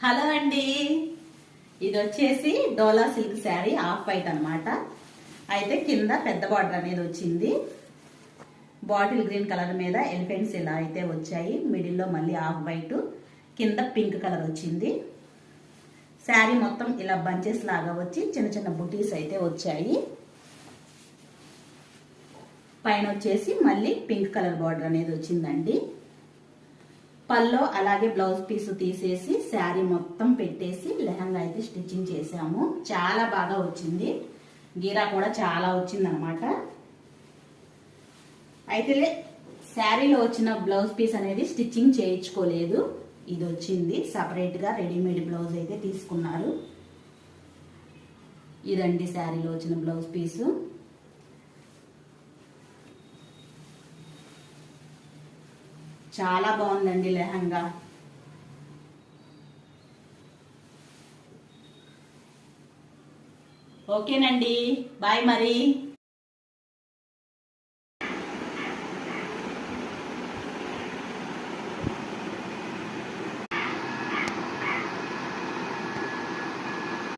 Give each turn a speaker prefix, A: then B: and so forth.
A: Hello అండి, ఇది వచ్చేసి డోలా సిల్క్ శారీ ఆఫ్ వైట్ అనమాట. అయితే కింద పెద్ద బార్డర్ అనేది వచ్చింది. బాటిల్ గ్రీన్ కలర్ మీద ఎలిఫెంట్స్ ఇలా అయితే వచ్చాయి. మిడిల్లో మళ్ళీ ఆఫ్ వైట్, కింద పింక్ కలర్ వచ్చింది. శారీ మొత్తం ఇలా బంచెస్ లాగా వచ్చి చిన్న చిన్న బుటీస్ అయితే వచ్చాయి. పైన వచ్చేసి మళ్ళీ పింక్ కలర్ బార్డర్ అనేది వచ్చిందండి. పల్లో అలాగే బ్లౌజ్ పీస్ తీసేసి శారీ మొత్తం పెట్టేసి లెహంగా అయితే స్టిచ్చింగ్ చేసాము. చాలా బాగా వచ్చింది. గీరా కూడా చాలా వచ్చింది అనమాట. అయితే శారీలో వచ్చిన బ్లౌజ్ పీస్ అనేది స్టిచ్చింగ్ చేయించుకోలేదు. ఇది వచ్చింది సపరేట్ గా రెడీమేడ్ బ్లౌజ్ అయితే తీసుకున్నారు. ఇదండి శారీలో వచ్చిన బ్లౌజ్ పీసు. చాలా బాగుందండి లెహంగా. ఓకేనండి, బాయ్ మరి.